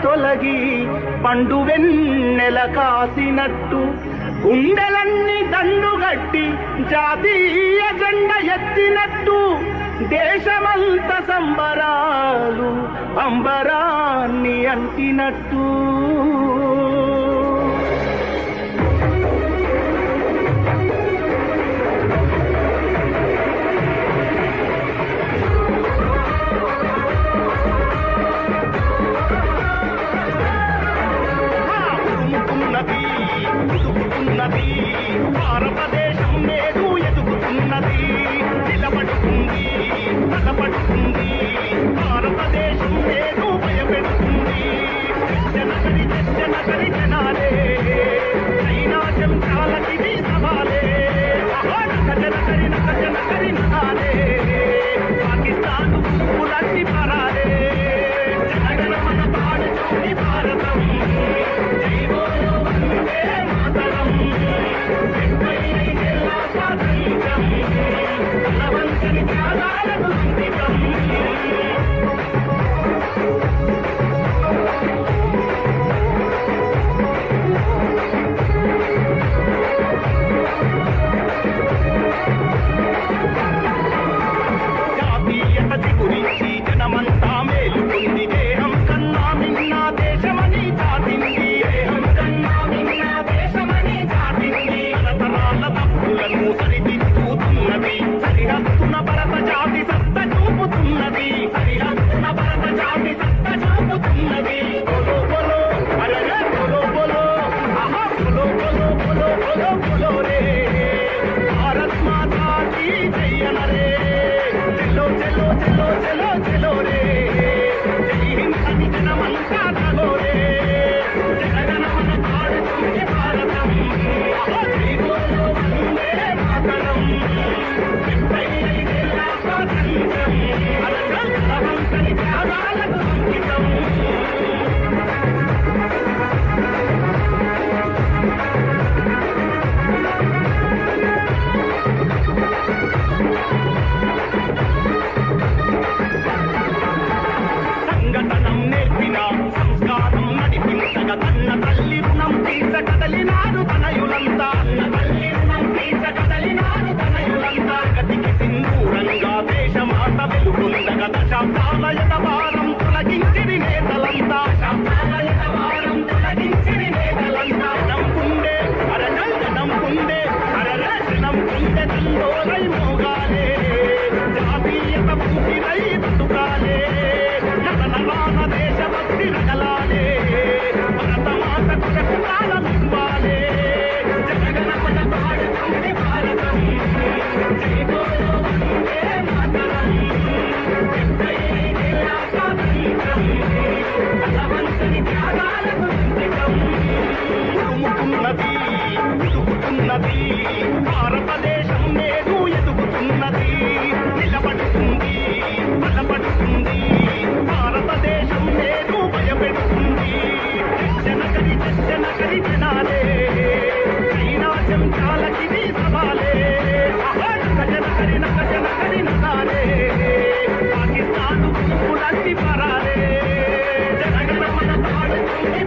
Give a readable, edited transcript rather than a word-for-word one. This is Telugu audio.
తొలగి పండు వెన్నెల కాసినట్టు గుండెలన్నీ దండుగట్టి జాతీయ జెండ ఎత్తినట్టు దేశమంత సంబరాలు అంబరాన్ని అంటినట్టు భారతదేశం నేడు ఎదుగుతున్నది, నిలబడుతుంది, బలపడుతుంది. భారతదేశం నేడు భయపెడుతుంది. జనగరి జనాలే సైనాశం చాలకిది సవాలే. జనగరి నగాలే పాకిస్తాన్ పూలన్నీ పరాలే. జనగణ మన పాడుతుంది భారతం. జై బోలో వందే మాతరం. బలవంతని త్యాగాలకు అంకితం. జాతీయత గురించి జనమంతా మేలుకుంది. దేహం కన్నా మిన్న దేశమని చాటింది. దేహం కన్నా మిన్న దేశమని చాటింది. తరతరాల తప్పులను సరిదిద్దుతున్నది. సరిహద్దున భరత జాతి సత్త చూపుతున్నది. సరిహద్దున భరత జాతి సత్త చూపుతున్నది. బోలో బోలో అరే బోలో బోలో ఆహా బోలో బోలో బోలో బోలో బోలో రే. భారత్ మాతా కీ జై అనరే. చెలో చెలో చెలో చెలో చెలో రే. జై హింద్ అని జనమంతా తలో రే. జనగణ మన పాడుతుంది భారతం. జై బోలో వందే మాతరం. 75 స్వాతంత్ర్యం. అలకల్ బలవంతని త్యాగాలకు అంకితం. సంఘటనం నేర్పిన సంస్కారం నడిపించగ తన్న తల్లి రుణం తీర్చగదలినారు తనయులంతా. అన్న తల్లి రుణం తీర్చగదలినారు తనయులంతా. గతికి సింధూరంగా దేశమాత వెలుగొందగ దశాబ్దాల యతభారం తొలగించిరి నేతలంతా. దశాబ్దాల యతభారం తొలగించిరి నేతలంతా. జనంపుండే అరజల్ జనంపుండే అరరే జనంపుండే దండోరై మోగాలే. జాతీయత పూర్తిరై బతుకాలే. నతనవాన దేశభక్తి రగలాలే. భరతమాత కొరకు కాలమివ్వాలే. జనగణ మన పాడుతుంది భారతం. జై బోలో వందే మాతరం. 75 స్వాతంత్ర్యం. బలవంతని త్యాగాలకు అంకితం. ఉరుముతున్నది, ఎదుగుతున్నది. భారతదేశం నేడు ఎదుగుతున్నది, నిలబడుతుంది, బలపడుతుంది. భారతదేశం నేడు భయపెడుతుంది. జనగరి జనాలే సైనాశం చాలకిది సవాలే. జనగరి నగాలే పాకిస్తాన్ పూలన్నీ పరాలే. జనగణ మన పాడుతుంది